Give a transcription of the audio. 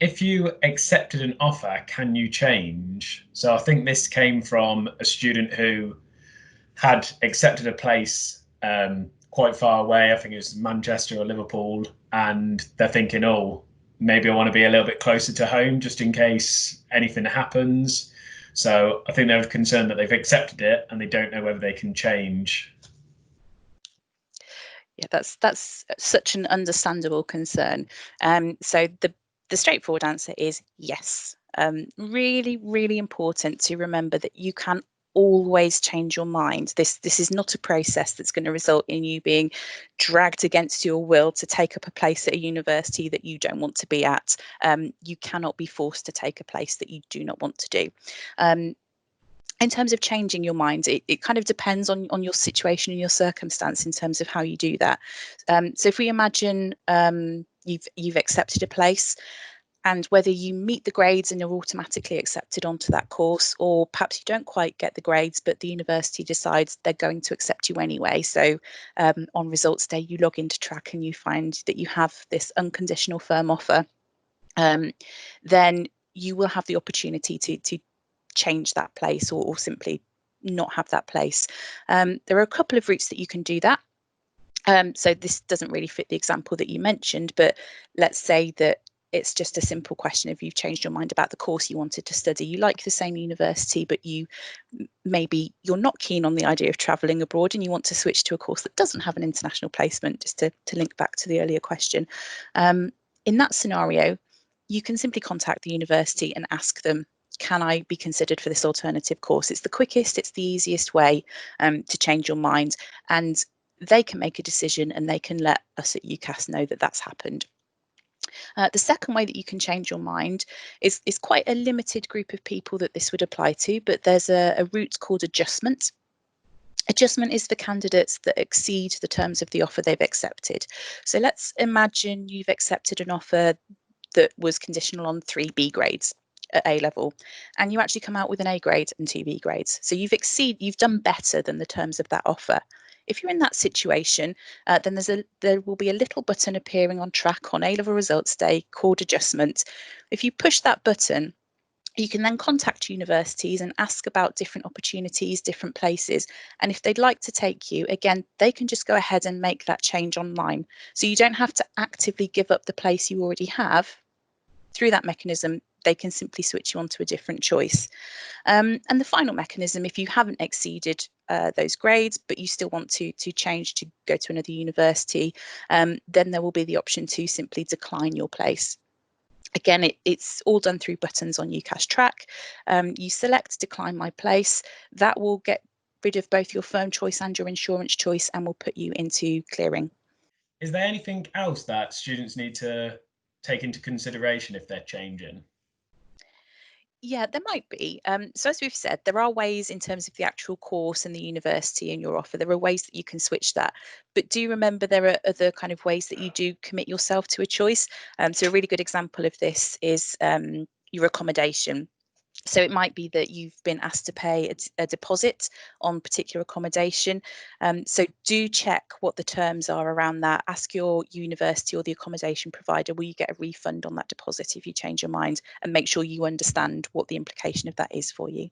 if you accepted an offer, can you change? So I think this came from a student who had accepted a place quite far away. I think it was Manchester or Liverpool, and they're thinking, oh, maybe I want to be a little bit closer to home just in case anything happens. So I think they're concerned that they've accepted it and they don't know whether they can change. Yeah, that's such an understandable concern. So the straightforward answer is yes. Really, really important to remember that you can always change your mind. This is not a process that's going to result in you being dragged against your will to take up a place at a university that you don't want to be at. You cannot be forced to take a place that you do not want to do. In terms of changing your mind, it kind of depends on your situation and your circumstance in terms of how you do that. So if we imagine you've accepted a place, and whether you meet the grades and you're automatically accepted onto that course, or perhaps you don't quite get the grades, but the university decides they're going to accept you anyway. So on results day, you log into Track and you find that you have this unconditional firm offer. Then you will have the opportunity to change that place, or simply not have that place. There are a couple of routes that you can do that. So this doesn't really fit the example that you mentioned, but let's say that it's just a simple question of you've changed your mind about the course you wanted to study. You like the same university, but maybe you're not keen on the idea of travelling abroad and you want to switch to a course that doesn't have an international placement, just to link back to the earlier question. In that scenario, you can simply contact the university and ask them, can I be considered for this alternative course? It's the quickest, it's the easiest way to change your mind, and they can make a decision and they can let us at UCAS know that that's happened. The second way that you can change your mind is quite a limited group of people that this would apply to, but there's a route called adjustment. Adjustment is for candidates that exceed the terms of the offer they've accepted. So let's imagine you've accepted an offer that was conditional on 3 B grades at A level, and you actually come out with an A grade and 2 B grades. So you've done better than the terms of that offer. If you're in that situation, then there will be a little button appearing on Track on A-level results day called adjustment. If you push that button, you can then contact universities and ask about different opportunities, different places. And if they'd like to take you, again, they can just go ahead and make that change online. So you don't have to actively give up the place you already have. Through that mechanism, they can simply switch you onto a different choice. And the final mechanism, if you haven't exceeded those grades, but you still want to change to go to another university, then there will be the option to simply decline your place. Again, it's all done through buttons on UCAS Track. You select decline my place. That will get rid of both your firm choice and your insurance choice and will put you into clearing. Is there anything else that students need to take into consideration if they're changing? Yeah, there might be. So as we've said, there are ways in terms of the actual course and the university and your offer, there are ways that you can switch that. But do remember there are other kind of ways that you do commit yourself to a choice. So a really good example of this is your accommodation. So it might be that you've been asked to pay a deposit on particular accommodation. So do check what the terms are around that. Ask your university or the accommodation provider, will you get a refund on that deposit if you change your mind, and make sure you understand what the implication of that is for you.